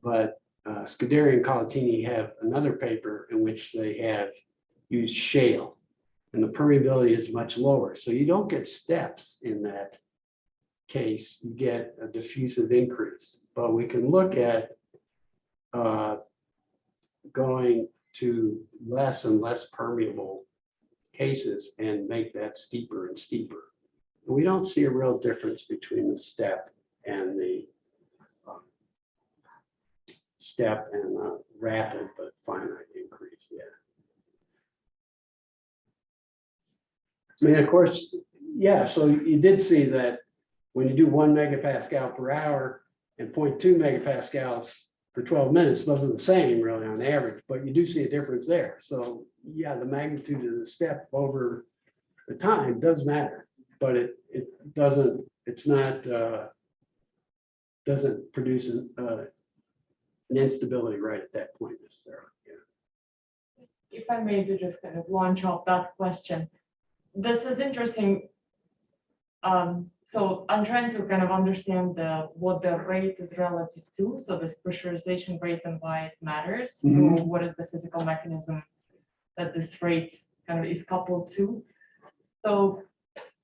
but Scuderi and Colatini have another paper in which they have used shale, and the permeability is much lower. So you don't get steps in that case, you get a diffusive increase. But we can look at going to less and less permeable cases and make that steeper and steeper. We don't see a real difference between the step and the rapid but finite increase. Yeah. I mean, of course, yeah. So you did see that when you do 1 megapascal per hour and 0.2 megapascals for 12 minutes, those are the same really on average, but you do see a difference there. So yeah, the magnitude of the step over the time does matter, but it doesn't, it's not, doesn't produce an instability right at that point necessarily. Yeah. If I may just kind of launch off that question, this is interesting. So I'm trying to kind of understand what the rate is relative to. So this pressurization rate and why it matters. Mhm. Or what is the physical mechanism that this rate kind of is coupled to? So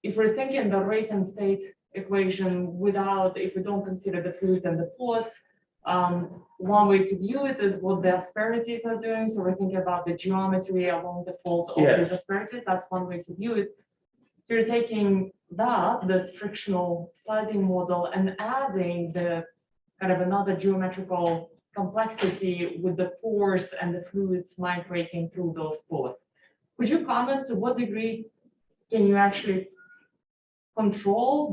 if we're thinking the rate and state equation without, if we don't consider the fluids and the pores, one way to view it is what the asperities are doing. So we're thinking about the geometry along the fault of Yeah. these asperities. That's one way to view it. So you're taking this frictional sliding model and adding the kind of another geometrical complexity with the pores and the fluids migrating through those pores. Could you comment to what degree can you actually control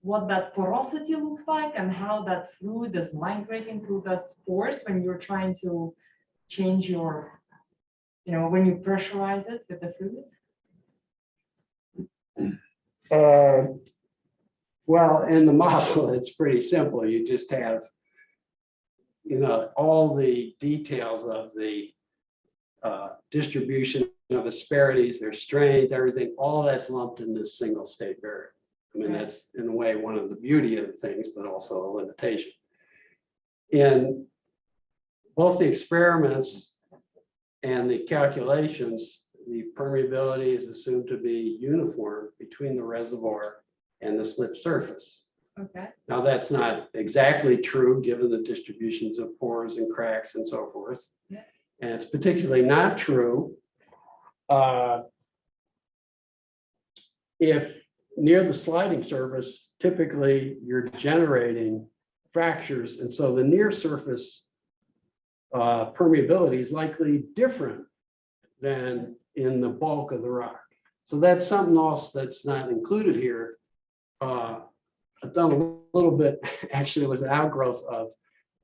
what that porosity looks like and how that fluid is migrating through those pores when you're trying to change your, when you pressurize it with the fluids? Well, in the model, it's pretty simple. You just have, all the details of the distribution of asperities, their strength, everything, all that's lumped in this single state variable. I mean, that's in a way one of the beauty of the things, but also a limitation. In both the experiments and the calculations, the permeability is assumed to be uniform between the reservoir and the slip surface. Okay. Now, that's not exactly true given the distributions of pores and cracks and so forth. Yeah. And it's particularly not true if near the sliding surface, typically you're generating fractures. And so the near surface permeability is likely different than in the bulk of the rock. So that's something else that's not included here. I've done a little bit, actually, with the outgrowth of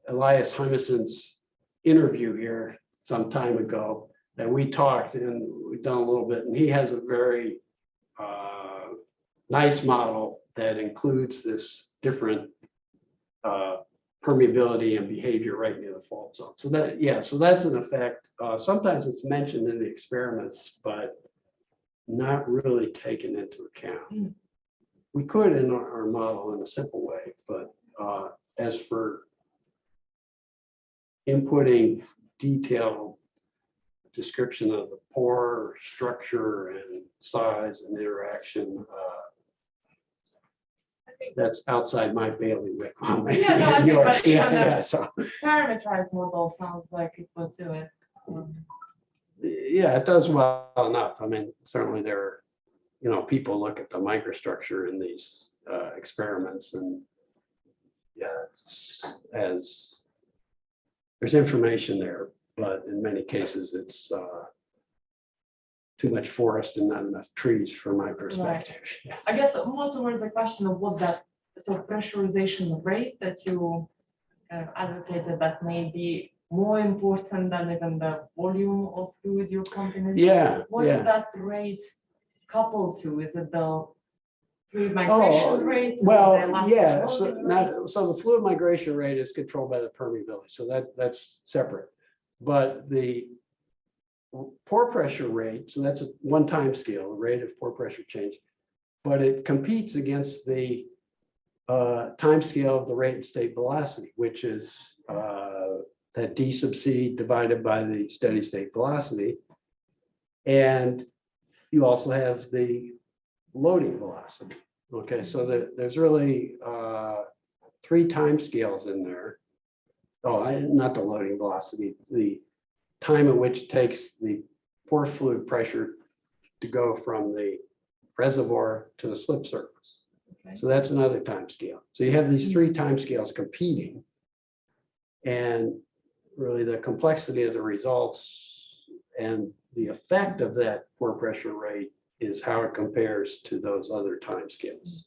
Elias Hymason's interview here some time ago that we talked and we've done a little bit. And he has a very nice model that includes this different permeability and behavior right near the fault zone. So that, yeah, so that's an effect. Sometimes it's mentioned in the experiments, but not really taken into account. We could in our model in a simple way, but as for inputting detailed description of the pore structure and size and interaction, that's outside my bailiwick. Yeah, no, I think Yours. that even So parameterized model sounds like it would do it. yeah, it does well enough. I mean, certainly there are, people look at the microstructure in these experiments, and yeah, as there's information there, but in many cases it's too much forest and not enough trees from my perspective. Right. I guess more towards the question of what that pressurization rate that you kind of advocated that may be more important than even the volume of fluid you're pumping in. Yeah. What is that rate coupled to? Is it the fluid migration rate? Well, yeah. So the fluid migration rate is controlled by the permeability. So that's separate. But the pore pressure rate, so that's a one-time scale, the rate of pore pressure change, but it competes against the time scale of the rate and state velocity, which is that d sub c divided by the steady state velocity. And you also have the loading velocity. Okay, so there's really three time scales in there. Oh, not the loading velocity, the time at which it takes the pore fluid pressure to go from the reservoir to the slip surface. Okay. So that's another time scale. So you have these three time scales competing. And really the complexity of the results and the effect of that pore pressure rate is how it compares to those other time scales.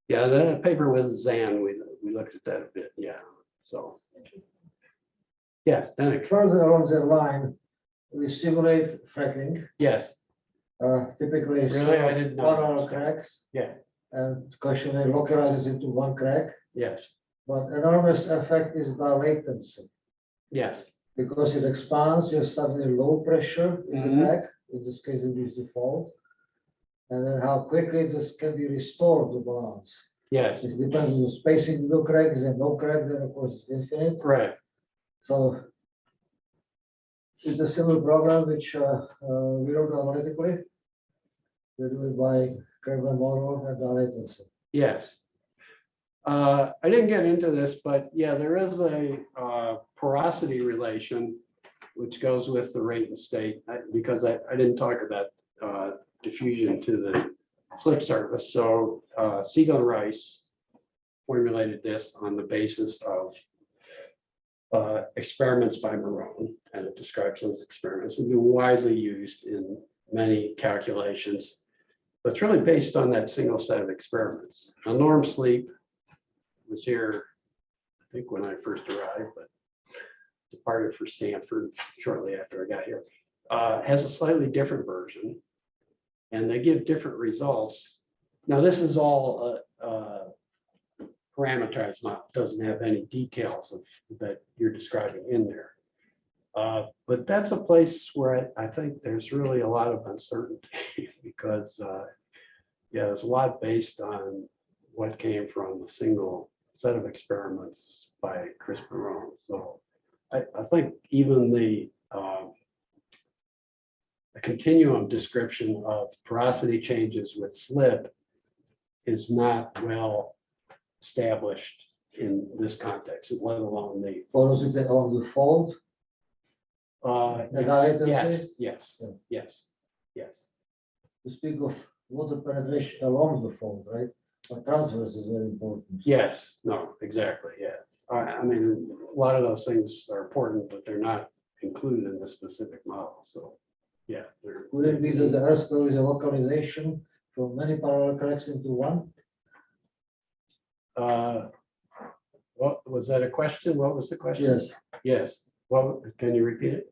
Yeah, the paper with Zan, we looked at that a bit, yeah, so. Yes, Danik, Further along the line, we simulate fracking, yes, typically Really? I didn't know. 1 hour cracks, yeah, and questionnaire localizes into one crack. yes, But enormous effect is the latency, yes, because it expands, you have suddenly low pressure in the Mhm. crack, in this case it is default. And then how quickly this can be restored to balance. yes, It depends on the spacing of the crack, is there no crack, then of course it's infinite. right, So it's a similar program which we wrote analytically. We do it by Kerber model and the latency. yes. I didn't get into this, but yeah, there is a porosity relation which goes with the rate and state, because I didn't talk about diffusion to the slip surface. So Siegel and Rice formulated this on the basis of experiments by Marone, and it describes those experiments and been widely used in many calculations. But it's really based on that single set of experiments. Now, Norm Sleep was here, I think, when I first arrived, but departed for Stanford shortly after I got here. Has a slightly different version, and they give different results. Now, this is all parameterized model, doesn't have any details of that you're describing in there. But that's a place where I think there's really a lot of uncertainty because yeah, there's a lot based on what came from a single set of experiments by Chris Marone. So I think even the continuum description of porosity changes with slip is not well established in this context, let alone the Follows it along the fold. yes, yes, Yeah. yes, yes. To speak of water penetration along the fold, right? But transverse is very important. Yes, no, exactly, yeah. I mean, a lot of those things are important, but they're not included in the specific model, so, yeah. Could it be that the earth core is a localization from many parallel cracks into one? What, was that a question? What was the question? Yes. Yes, well, can you repeat it?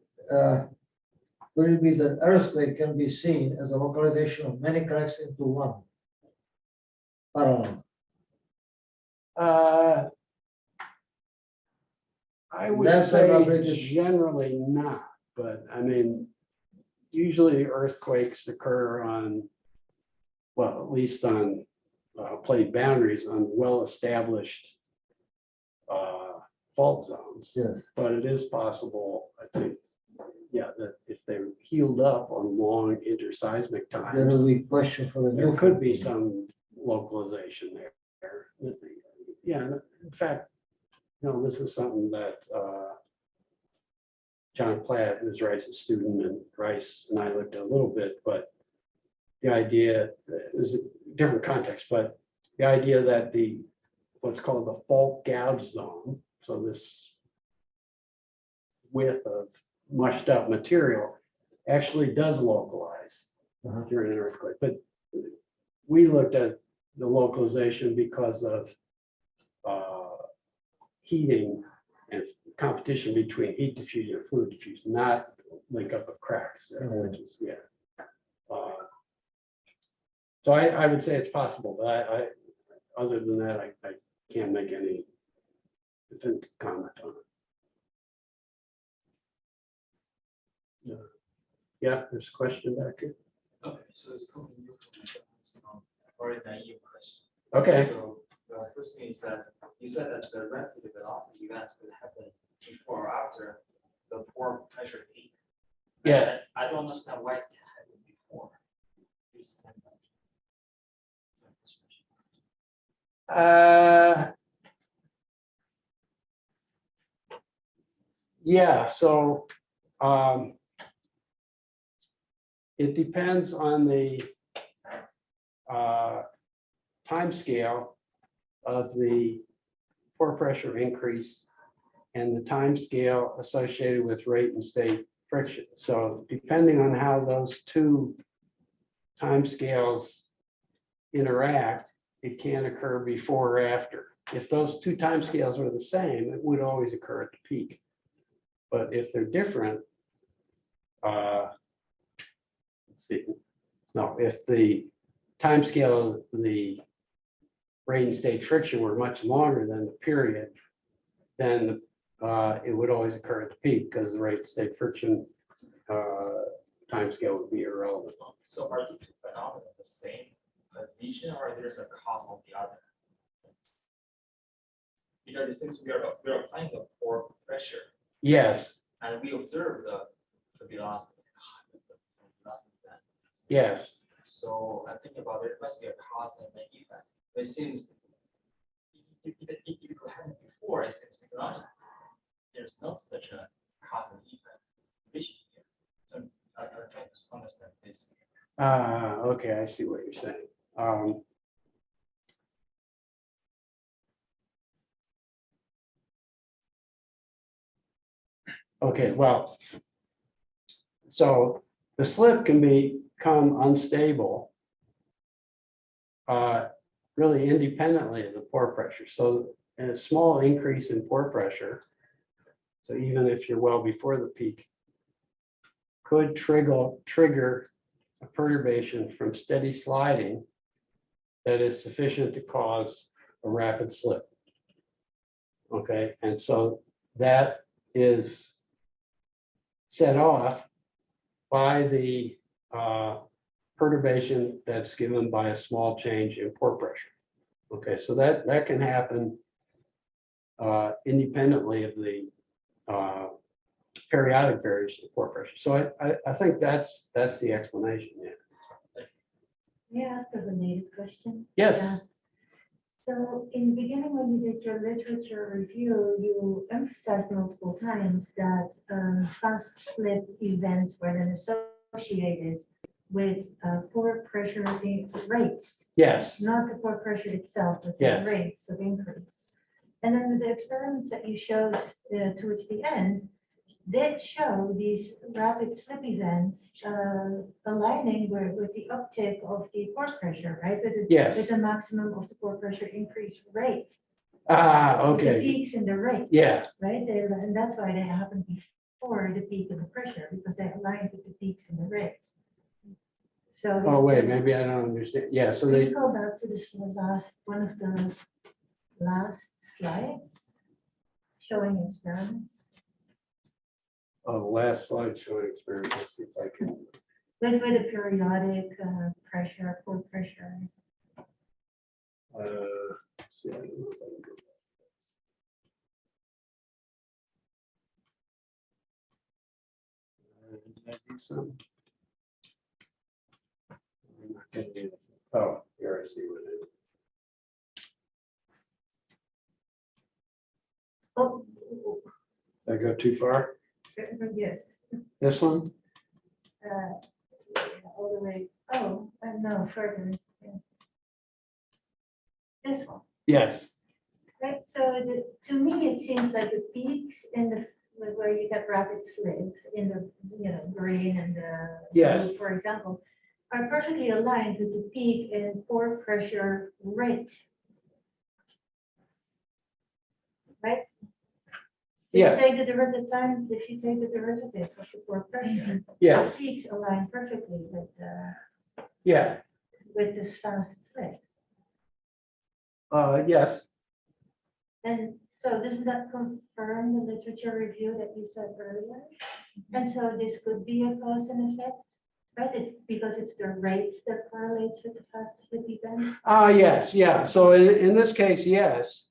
Could it be that earthquake can be seen as a localization of many cracks into one? Parallel. I would That's say elaborated. generally not, but I mean, usually earthquakes occur on, well, at least on plate boundaries on well-established fault zones. Yes. But it is possible, I think, yeah, that if they're healed up on long interseismic There will times, be question for the there new. could be some localization there. Yeah, in fact, you know, this is something that John Platt, who's Rice's student, and Rice and I looked at a little bit, but the idea is a different context, but the idea that the what's called the fault gouge zone, so this width of mushed up material actually does localize during an earthquake. But we looked at the localization because of heating and competition between heat diffusion and fluid diffusion, not link up of cracks, which is, yeah. So I would say it's possible, but I other than that, I can't make any definitive comment on it. Yeah, there's a question back here. Okay, so it's totally new for me, or a naive question. Okay, So the first thing is that you said that the rapid velocity events would happen before or after the pore pressure peak. yeah. I don't understand why it can happen before. Please explain that. Yeah, so it depends on the time scale of the pore pressure increase and the time scale associated with rate and state friction. So depending on how those two time scales interact, it can occur before or after. If those two time scales are the same, it would always occur at the peak. But if they're different, let's see, no, if the time scale of the rate and state friction were much longer than the period, then it would always occur at the peak because the rate and state friction time scale would be irrelevant. So are the two phenomena the same position or there's a cause of the other? Because since we are applying the pore pressure Yes, and we observe the velocity. yes, So I think about there must be a cause and an effect. It seems if it could happen before, it seems to not. There's not such a cause and effect vision here. So I'm trying to understand this. okay, I see what you're saying. Okay, well, so the slip can become unstable really independently of the pore pressure. So a small increase in pore pressure, so even if you're well before the peak, could trigger a perturbation from steady sliding that is sufficient to cause a rapid slip. Okay, and so that is set off by the perturbation that's given by a small change in pore pressure. Okay, so that can happen independently of the periodic variation of pore pressure. So I think that's the explanation. Yeah. May I ask a related question? Yes. Yeah. So in the beginning, when you did your literature review, you emphasized multiple times that fast slip events were then associated with pore pressure rates, Yes. not the pore pressure itself, but Yes. the rates of increase. And then the experiments that you showed towards the end did show these rapid slip events aligning with the uptick of the pore pressure, right? Yes. With the maximum of the pore pressure increase rate. Ah, The okay. peaks in the rate. Yeah. Right, and that's why they happen before the peak of the pressure, because they align with the peaks in the rate. So. Oh, wait, maybe I don't understand. Yeah, so Can they, you go back to this last, one of the last slides showing experiments? last slide showing experiment. Let's see if I can. With a periodic pressure, pore pressure. Let's see, I don't know if I can do that. Did I do some? I'm not getting anything. Oh, here I see what it is. Oh, Did I go too far? yes. This one? All the way, oh, no, further. Yeah. This one, Yes. right? So to me, it seems like the peaks in the, where you get rapid slip in the, green and the Yes. blue, for example, are perfectly aligned with the peak in pore pressure rate. Right? If Yes. you take the derivative time, if you take the derivative of the pore pressure, Yes. the peaks align perfectly Yeah. with this fast slip. Yes. And so doesn't that confirm the literature review that you said earlier? And so this could be a cause and effect, right? Because it's the rates that correlates with the fast slip events. Yes, yeah. So in this case, yes.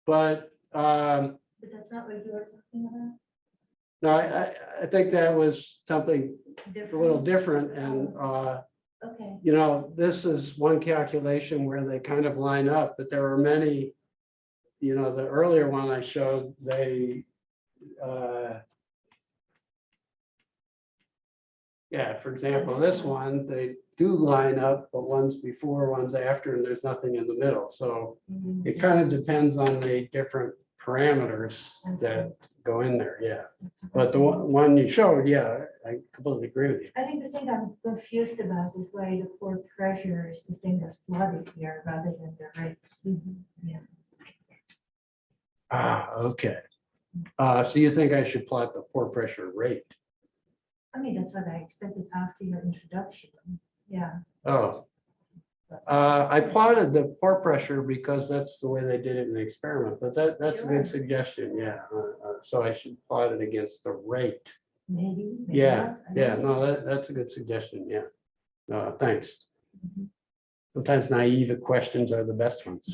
But But that's not what you were talking about? no, I think that was something a little different. And Okay, you know, this is one calculation where they kind of line up, but there are many, you know, the earlier one I showed, they, yeah, for example, this one, they do line up, but one's before, one's after, and there's nothing in the middle. So mhm, it kind of depends on the different parameters that go in there, yeah. But the one you showed, yeah, I completely agree with you. I think the thing I'm confused about is why the pore pressure is the thing that's plotted here rather than the rate. Yeah. Ah, okay. So you think I should plot the pore pressure rate? I mean, that's what I expected after your introduction. Yeah. Oh. I plotted the pore pressure because that's the way they did it in the experiment, but that's a good Sure. suggestion, yeah. So I should plot it against the rate. Maybe. Yeah, not, I yeah, don't no, know. that's a good suggestion, yeah. No, thanks. Mhm. Sometimes naive questions are the best ones.